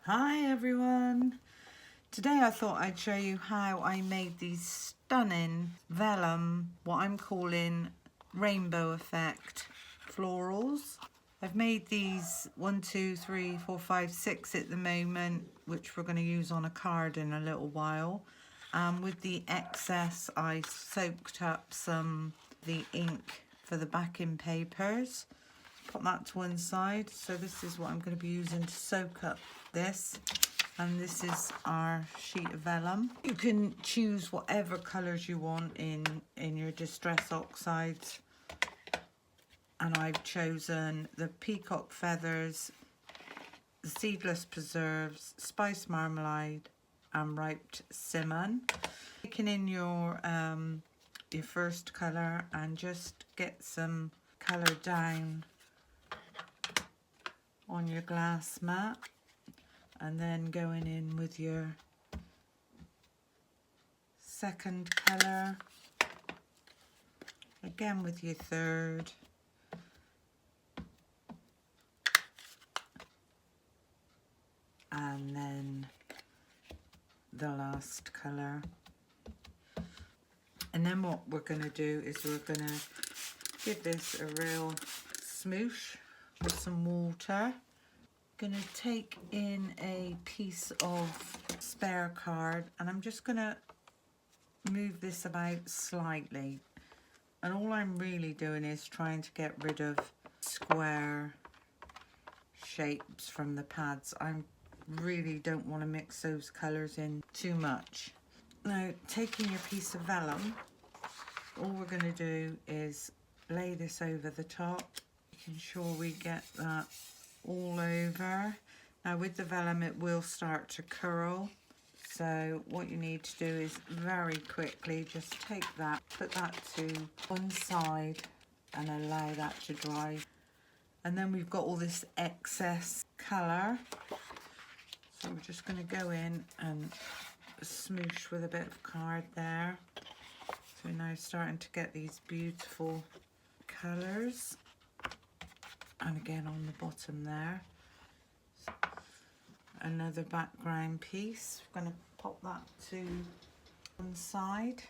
Hi everyone! Today I thought I'd show you how I made these stunning vellum, what I'm calling rainbow effect florals. I've made these 1, 2, 3, 4, 5, 6 at the moment, which we're going to use on a card in a little while. With the excess I soaked up the ink for the backing papers. Put that to one side. So this is what I'm going to be using to soak up this, and this is our sheet of vellum. You can choose whatever colours you want in your distress oxides, and I've chosen the peacock feathers, the seedless preserves, spice marmalade and ripe cinnamon. Taking in your first colour and just get some colour down on your glass mat, and then going in with your second colour, again with your third, and then the last colour. And then what we're going to do is we're going to give this a real smoosh with some water. Going to take in a piece of spare card, and I'm just going to move this about slightly, and all I'm really doing is trying to get rid of square shapes from the pads. I really don't want to mix those colours in too much. Now, taking your piece of vellum, all we're going to do is lay this over the top, making sure we get that all over. Now with the vellum it will start to curl, so what you need to do is very quickly just take that, put that to one side and allow that to dry. And then we've got all this excess colour, so we're just going to go in and smoosh with a bit of card there. So we're now starting to get these beautiful colours. And again on the bottom there, another background piece. We're going to pop that to one side,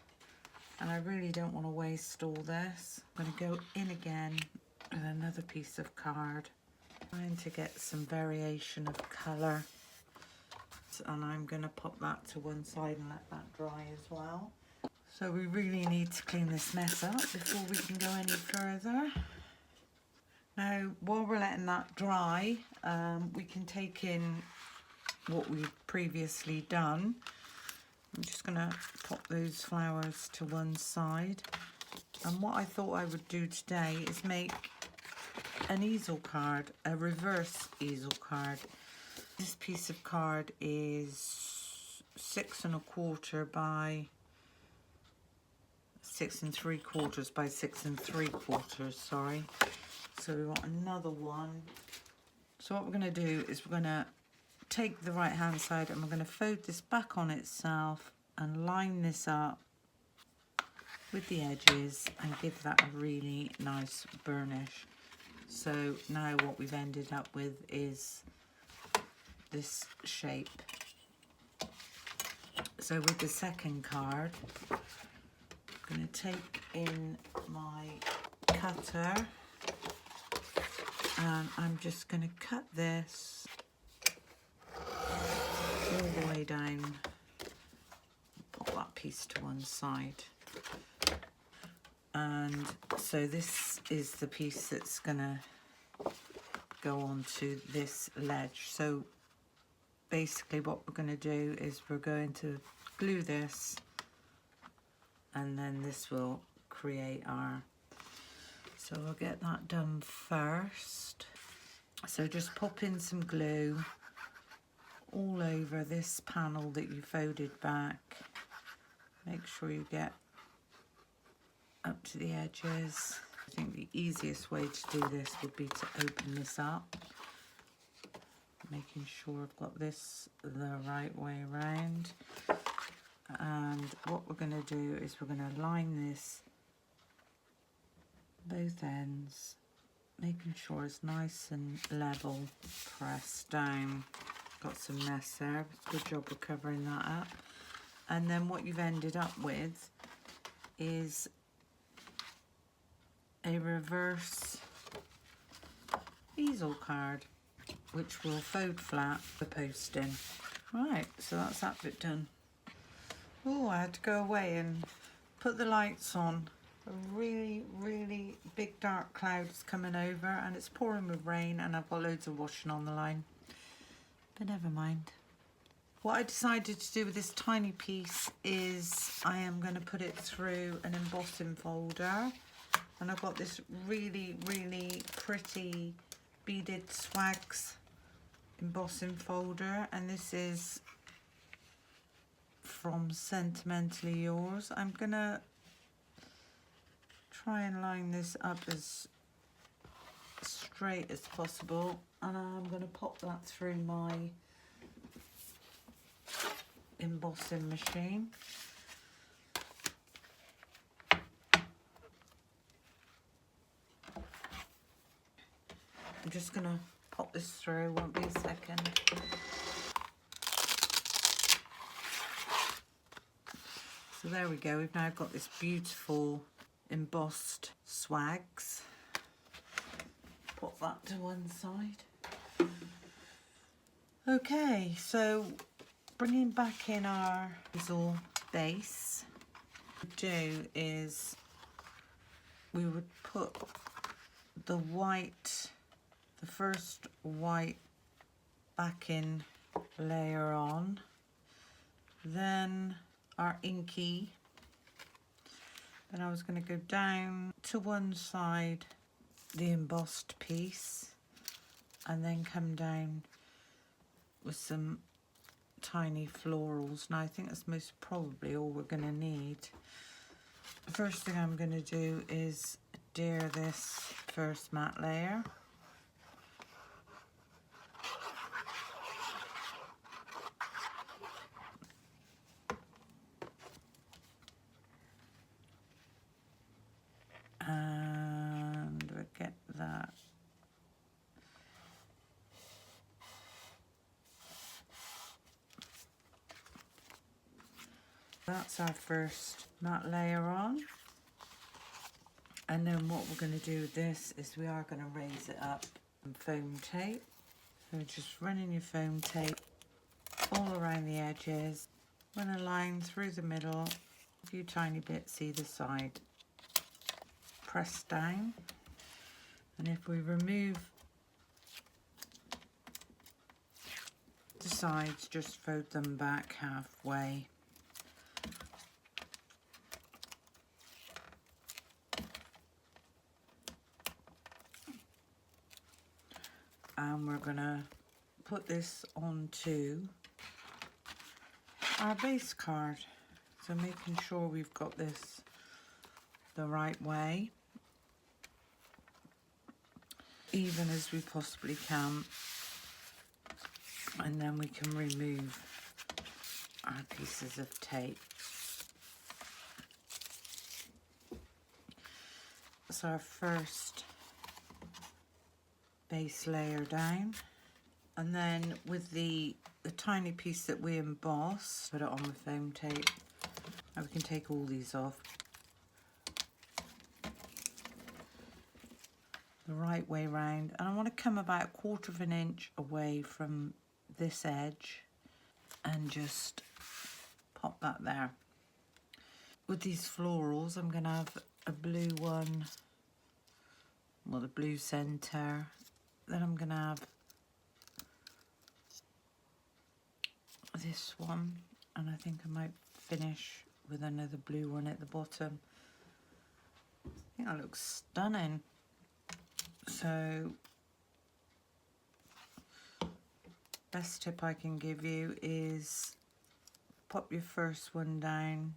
and I really don't want to waste all this. I'm going to go in again with another piece of card, trying to get some variation of colour, and I'm going to pop that to one side and let that dry as well. So we really need to clean this mess up before we can go any further. Now, while we're letting that dry, we can take in what we've previously done. I'm just going to pop those flowers to one side. And what I thought I would do today is make an easel card, a reverse easel card. This piece of card is 6 1/4 by 6 3/4 by 6 3/4, sorry. So we want another one. So what we're going to do is we're going to take the right hand side and we're going to fold this back on itself and line this up with the edges and give that a really nice burnish. So now what we've ended up with is this shape. So with the second card, I'm going to take in my cutter, and I'm just going to cut this all the way down. Pop that piece to one side. And so this is the piece that's going to go onto this ledge. So basically what we're going to do is we're going to glue this, and then this will create our... So we'll get that done first. So just pop in some glue all over this panel that you folded back. Make sure you get up to the edges. I think the easiest way to do this would be to open this up, making sure I've got this the right way around. And what we're going to do is we're going to line this both ends, making sure it's nice and level, press down. got some mess there. Good job of covering that up. And then what you've ended up with is a reverse easel card, which will fold flat for posting. Right, so that's that bit done. Oh, I had to go away and put the lights on. A really, really big dark cloud is coming over and it's pouring with rain, and I've got loads of washing on the line. But never mind. What I decided to do with this tiny piece is I am going to put it through an embossing folder. And I've got this really, really pretty beaded swags embossing folder, and this is from Sentimentally Yours. I'm gonna try and line this up as straight as possible, and I'm gonna pop that through my embossing machine. I'm just gonna pop this through, won't be a second. So there we go, we've now got this beautiful embossed swags. Put that to one side. Okay, so bringing back in our easel base, what we do is we would put the white, the first white backing layer on, then our inky. Then I was going to go down to one side the embossed piece and then come down with some tiny florals. Now I think that's most probably all we're going to need. The first thing I'm going to do is adhere this first matte layer. And we'll get that. That's our first matte layer on. And then what we're going to do with this is we are going to raise it up and foam tape. So just running your foam tape all around the edges. Run a line through the middle, a few tiny bits either side. Press down, and if we remove the sides, just fold them back halfway. And we're gonna put this onto our base card. So making sure we've got this the right way, even as we possibly can, and then we can remove our pieces of tape. So our first base layer down, and then with the tiny piece that we emboss, put it on the foam tape. Now we can take all these off. The right way round, and I want to come about 1/4 of an inch away from this edge and just pop that there. With these florals, I'm going to have a blue one, well, the blue center, then I'm going to have this one, and I think I might finish with another blue one at the bottom. I think that looks stunning. So, best tip I can give you is pop your first one down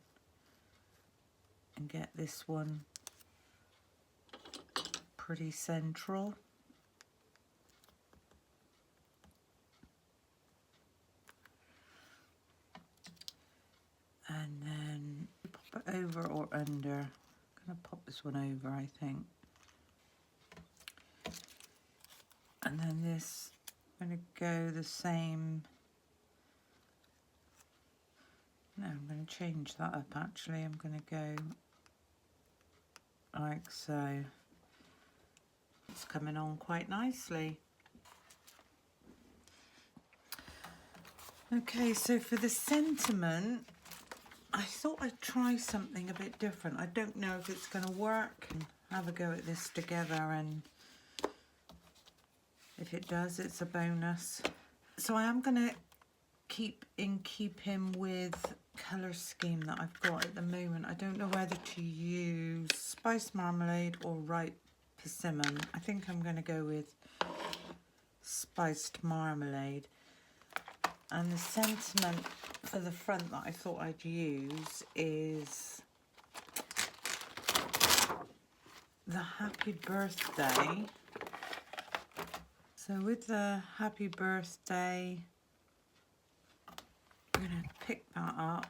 and get this one pretty central. And then pop it over or under. I'm going to pop this one over, I think. And then this, I'm going to go the same No, I'm going to change that up actually. I'm going to go like so. It's coming on quite nicely. Okay, so for the sentiment, I thought I'd try something a bit different. I don't know if it's going to work. Have a go at this together, and if it does, it's a bonus. So I am going to keep him with colour scheme that I've got at the moment. I don't know whether to use spiced marmalade or ripe persimmon. I think I'm going to go with spiced marmalade. And the sentiment for the front that I thought I'd use is the happy birthday. So with the happy birthday, I'm going to pick that up,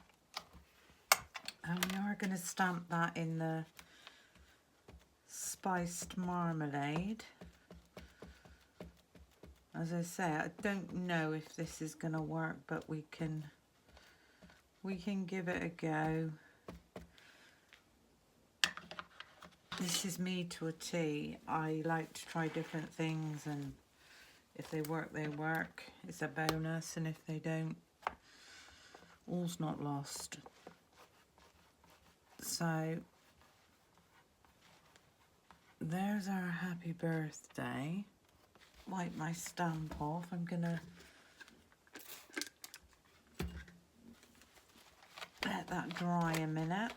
and we are going to stamp that in the spiced marmalade. As I say, I don't know if this is going to work, but we can give it a go. This is me to a T. I like to try different things, and if they work, they work. It's a bonus, and if they don't, all's not lost. So there's our happy birthday. Wipe my stamp off. I'm gonna let that dry a minute.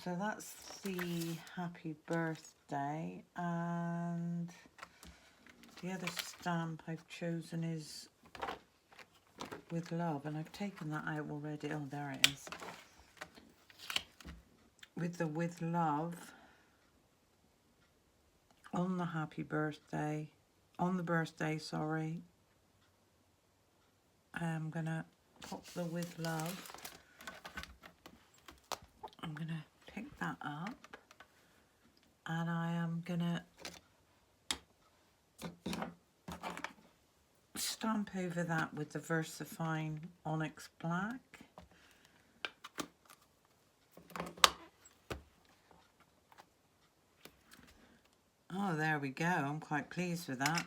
So that's the happy birthday, and the other stamp I've chosen is with love, and I've taken that out already. Oh, there it is. With the with love on the happy birthday, on the birthday, sorry, I'm gonna pop the with love. I'm gonna pick that up, and I am gonna stamp over that with the VersaFine Onyx Black. Oh, there we go. I'm quite pleased with that.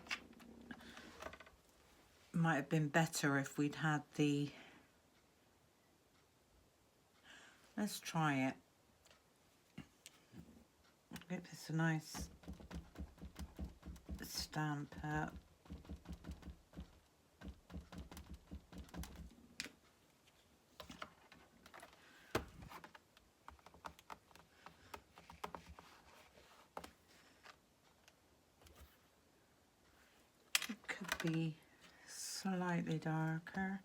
Might have been better if we'd had the... Let's try it. Give this a nice stamp out. It could be slightly darker.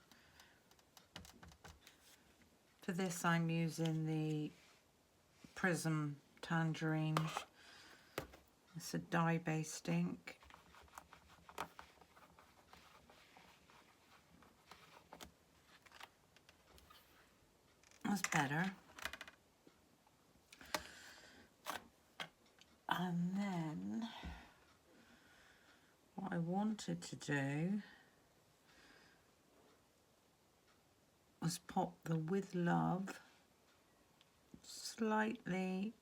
For this I'm using the Prism Tangerine. It's a dye-based ink. That's better. And then what I wanted to do was pop the with love slightly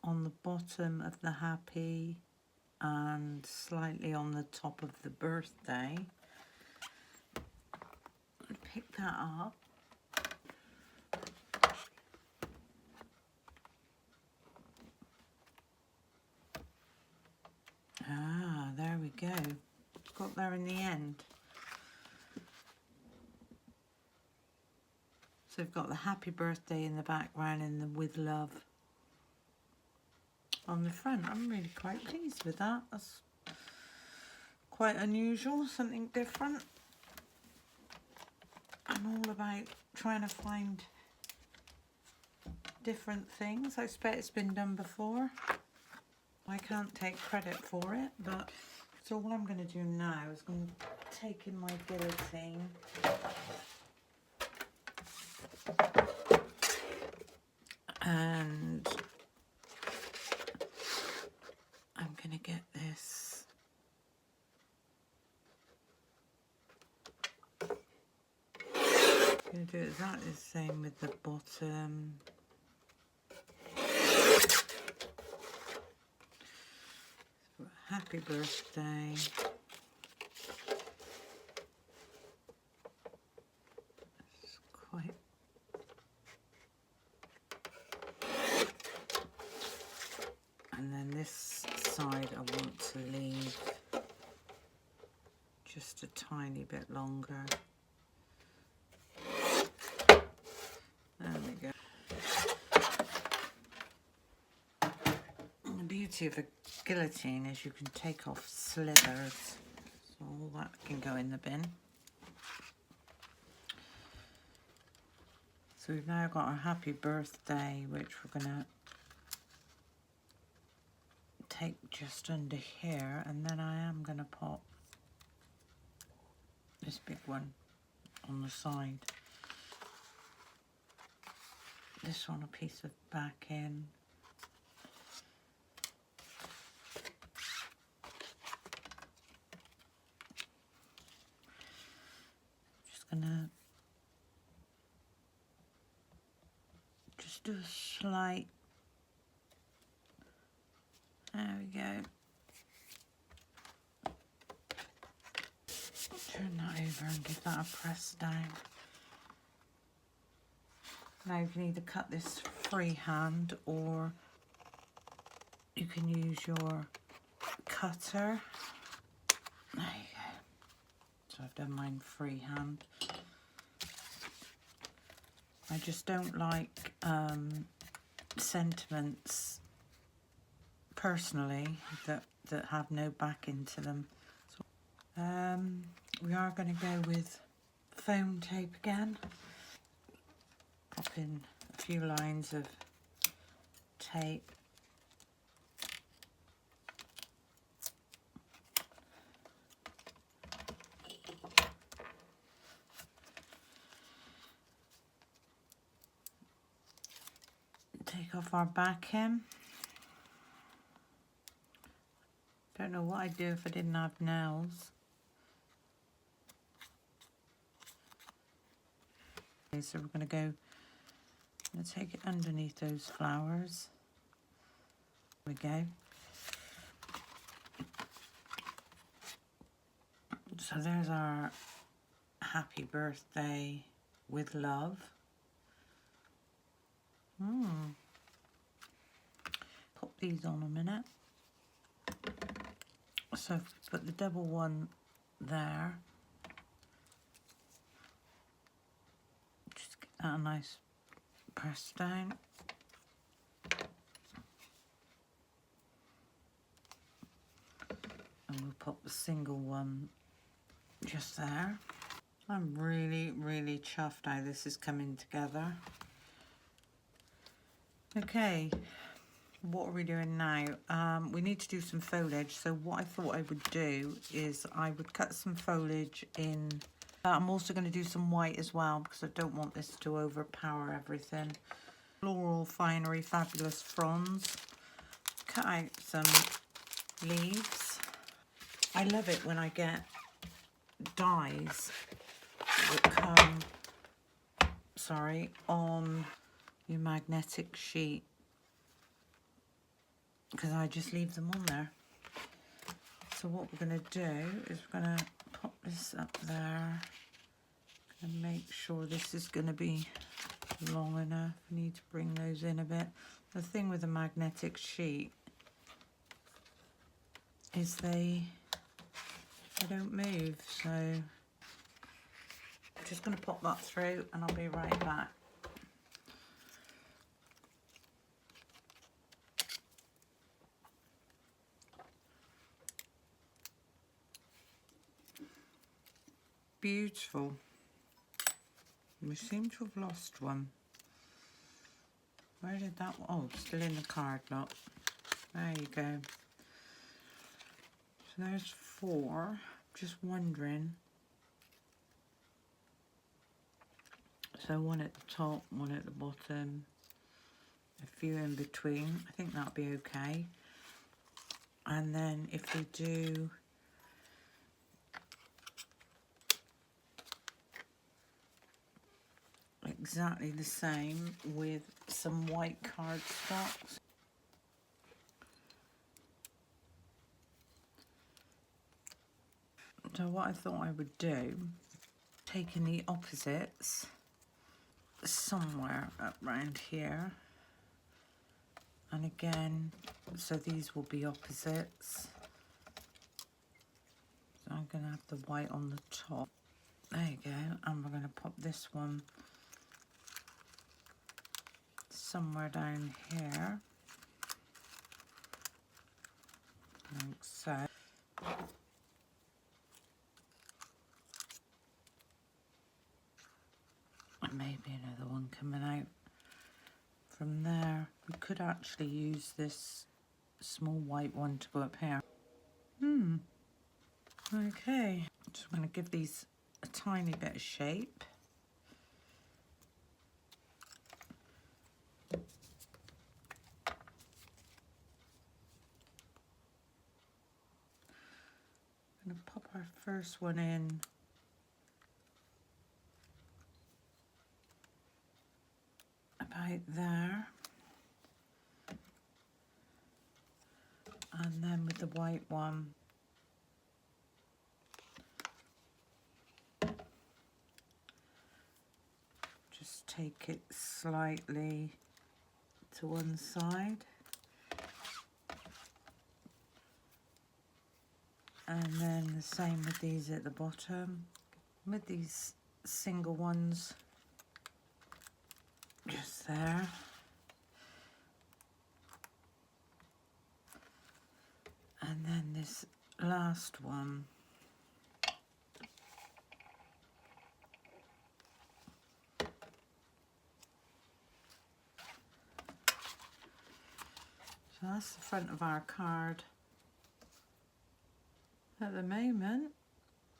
on the bottom of the happy and slightly on the top of the birthday. Pick that up. Ah, there we go. Got there in the end. So we've got the happy birthday in the background and the with love on the front. I'm really quite pleased with that. That's quite unusual, something different. I'm all about trying to find different things. I expect it's been done before. I can't take credit for it, but so what I'm going to do now is I'm going to take in my guillotine and I'm going to get this going to do exactly the same with the bottom. Happy birthday. It's quite. And then this side I want to leave just a tiny bit longer. There we go. And the beauty of a guillotine is you can take off slivers, so all that can go in the bin. So we've now got our happy birthday, which we're gonna take just under here, and then I am gonna pop this big one on the side. This one a piece of backing. Gonna just do a slight, there we go, turn that over and give that a press down. Now you can either cut this freehand or you can use your cutter. There you go. So I've done mine freehand. I just don't like sentiments personally that have no back into them. So, we are going to go with foam tape again. Pop in a few lines of tape. Take off our back hem. Don't know what I'd do if I didn't have nails. Okay, so we're going to go, I'm going to take it underneath those flowers. There we go. So there's our happy birthday with love. Pop these on a minute. So put the double one there. Just get that a nice press down. And we'll pop the single one just there. I'm really, really chuffed how this is coming together. Okay, what are we doing now? We need to do some foliage. So what I thought I would do is I would cut some foliage in. I'm also going to do some white as well because I don't want this to overpower everything. Floral Finery Fabulous Fronds. Cut out some leaves. I love it when I get dies that come, on your magnetic sheet, because I just leave them on there. So what we're going to do is we're going to pop this up there and make sure this is going to be long enough. I need to bring those in a bit. The thing with a magnetic sheet is they don't move, so I'm just going to pop that through and I'll be right back. Beautiful. We seem to have lost one. Where did that one? Oh, it's still in the card lot. There you go. So there's 4. Just wondering. So one at the top, one at the bottom, a few in between. I think that'll be okay. And then if we do exactly the same with some white cardstock. So what I thought I would do, taking the opposites somewhere up around here, and again, so these will be opposites. So I'm going to have the white on the top. There you go, and we're going to pop this one somewhere down here, like so. And maybe another one coming out from there. We could actually use this small white one to go up here. Okay, just going to give these a tiny bit of shape. I'm going to pop our first one in about there, and then with the white one just take it slightly to one side, and then the same with these at the bottom, with these single ones just there. And then this last one, so that's the front of our card at the moment,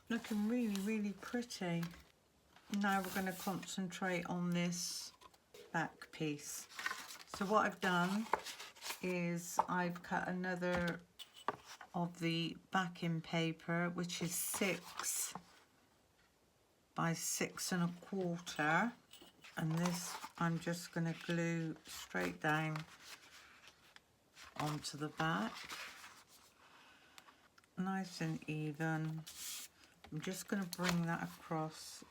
looking really, really pretty. Now we're going to concentrate on this back piece. So what I've done is I've cut another of the backing paper, which is 6 by 6 1/4, and this I'm just going to glue straight down onto the back, nice and even. I'm just going to bring that across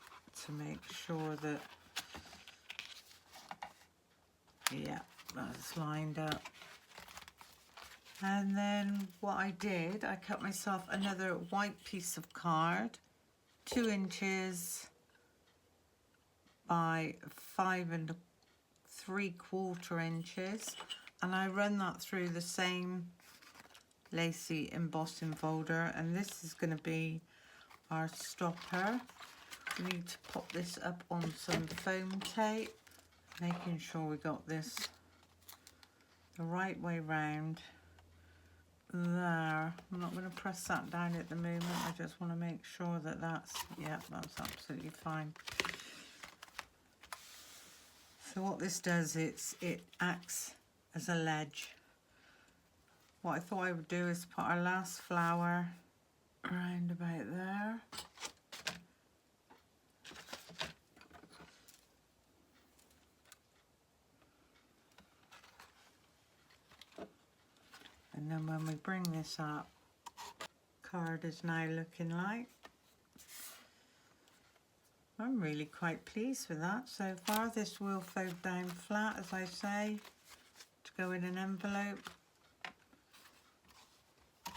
to make sure that, yeah, that's lined up. And then what I did, I cut myself another white piece of card, 2 inches by 5 3/4 inches, and I run that through the same lacy embossing folder, and this is going to be our stopper. We need to pop this up on some foam tape, making sure we got this the right way round. There, I'm not going to press that down at the moment, I just want to make sure that that's, yeah, that's absolutely fine. So what this does, it acts as a ledge. What I thought I would do is put our last flower around about there. And then when we bring this up, card is now looking like. I'm really quite pleased with that so far. This will fold down flat, as I say, to go in an envelope. I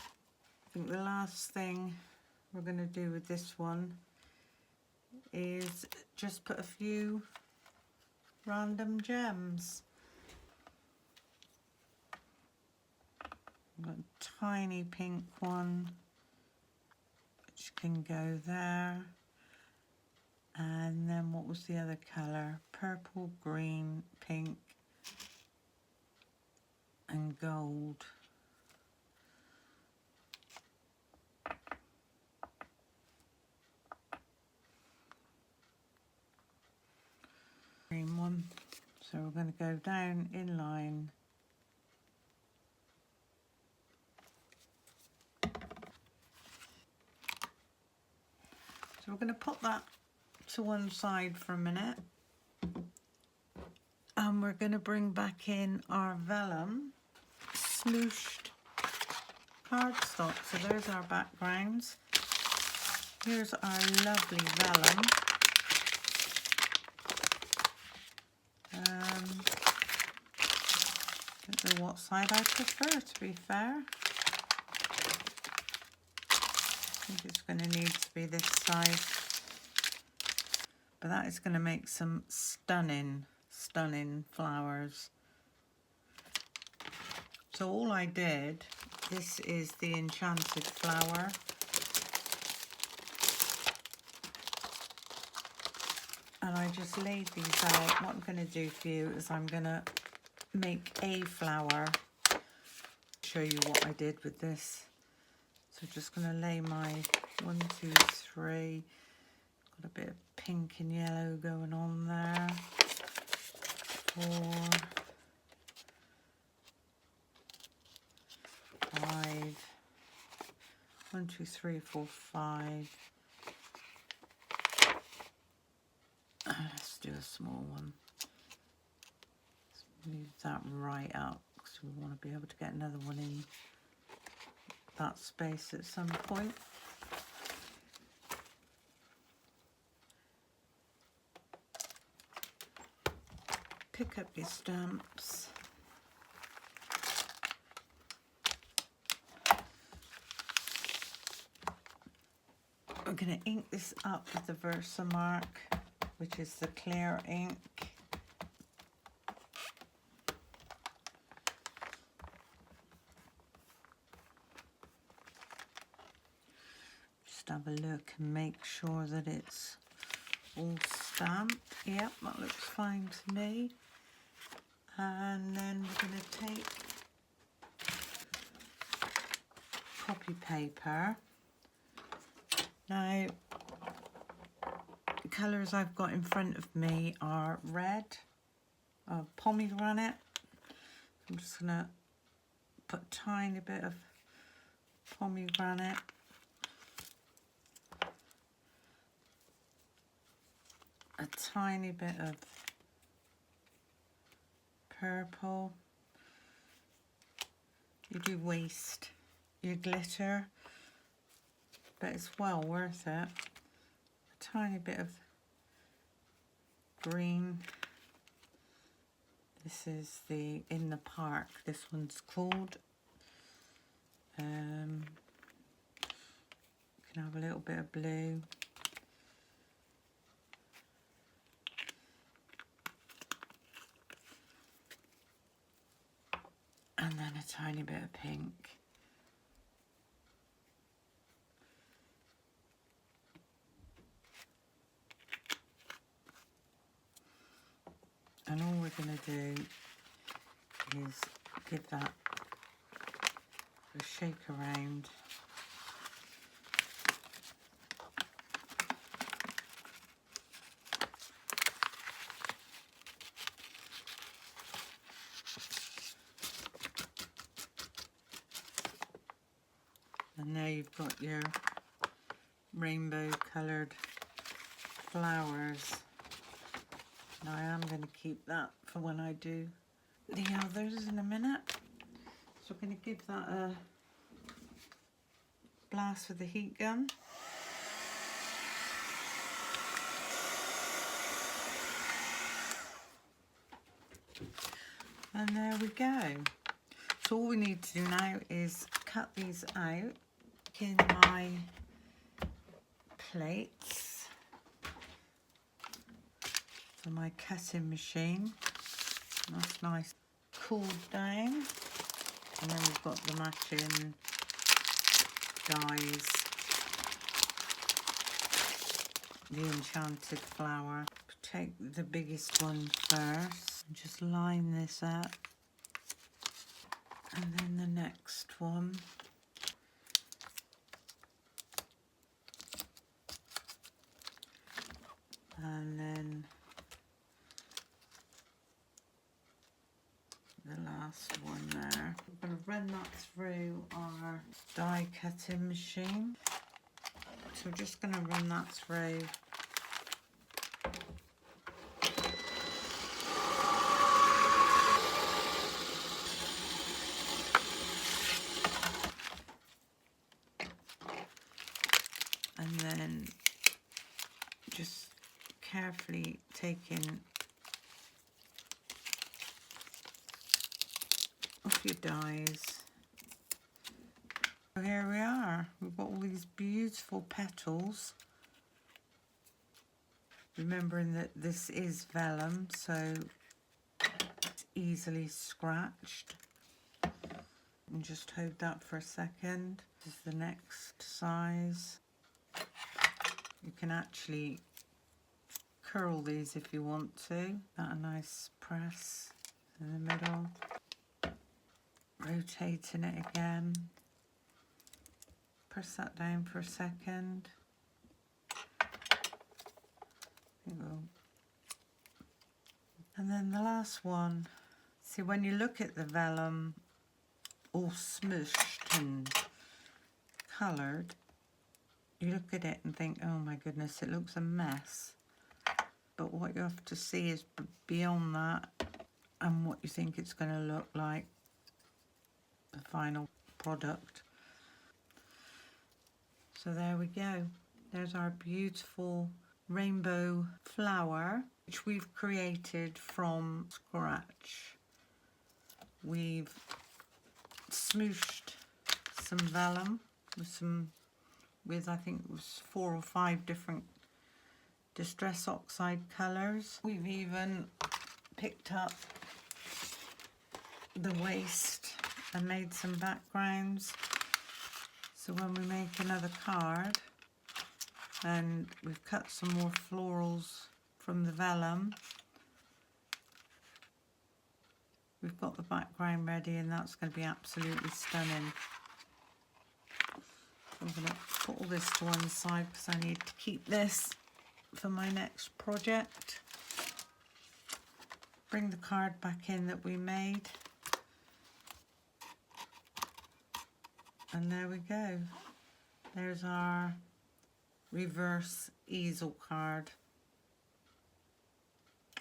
think the last thing we're going to do with this one is just put a few random gems. I've got a tiny pink one which can go there, and then what was the other colour? Purple, green, pink and gold. Green one, so we're going to go down in line. So we're going to put that to one side for a minute, And we're going to bring back in our vellum smooshed cardstock. So there's our backgrounds. Here's our lovely vellum. Don't know what side I prefer, to be fair. I think it's going to need to be this side. But that is going to make some stunning, stunning flowers. So all I did, this is the enchanted flower. And I just laid these out. What I'm going to do for you is I'm going to make a flower. Show you what I did with this. So just going to lay my 1, 2, 3. Got a bit of pink and yellow going on there. 4, 5. 1, 2, 3, 4, 5. Let's do a small one. Let's move that right up because we want to be able to get another one in that space at some point. Pick up your stamps. I'm going to ink this up with the Versamark, which is the clear ink. Just have a look and make sure that it's all stamped. Yep, that looks fine to me. And then we're going to take copy paper. Now, the colours I've got in front of me are red, pomegranate. I'm just going to put a tiny bit of pomegranate. A tiny bit of purple. You do waste your glitter, but it's well worth it. A tiny bit of green. This is the In the Park, this one's called. You can have a little bit of blue. And then a tiny bit of pink. And all we're going to do is give that a shake around. And now you've got your rainbow coloured flowers. Now I am going to keep that for when I do the others in a minute. So I'm going to give that a blast with the heat gun. And there we go. So all we need to do now is cut these out in my plates. So my cutting machine. That's nice, cooled down. And then we've got the matching dies. The enchanted flower. Take the biggest one first and just line this up. And then the next one. And then the last one there. We're going to run that through our die cutting machine. So we're just going to run that through. carefully taking off your dies. So here we are. We've got all these beautiful petals. Remembering that this is vellum, so it's easily scratched. And just hold that for a second. This is the next size. You can actually curl these if you want to. That a nice press in the middle. Rotating it again. Press that down for a second. And then the last one. See, when you look at the vellum all smooshed and coloured, you look at it and think, oh my goodness, it looks a mess. But what you have to see is beyond that and what you think it's going to look like, the final product. So there we go. There's our beautiful rainbow flower, which we've created from scratch. We've smooshed some vellum with I think it was 4 or 5 different distress oxide colours. We've even picked up the waste and made some backgrounds. So when we make another card, and we've cut some more florals from the vellum, we've got the background ready, and that's going to be absolutely stunning. I'm going to put all this to one side because I need to keep this for my next project. Bring the card back in that we made. And there we go. There's our reverse easel card.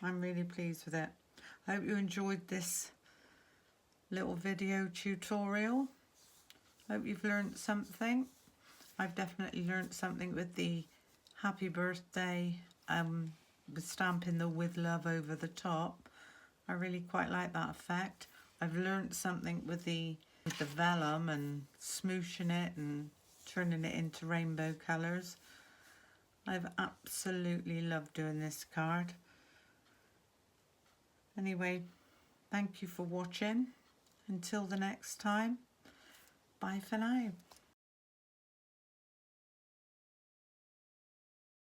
I'm really pleased with it. I hope you enjoyed this little video tutorial. I hope you've learned something. I've definitely learned something with the happy birthday, with stamping the with love over the top. I really quite like that effect. I've learned something with the vellum and smooshing it and turning it into rainbow colours. I've absolutely loved doing this card. Anyway, thank you for watching. Until the next time, bye for now.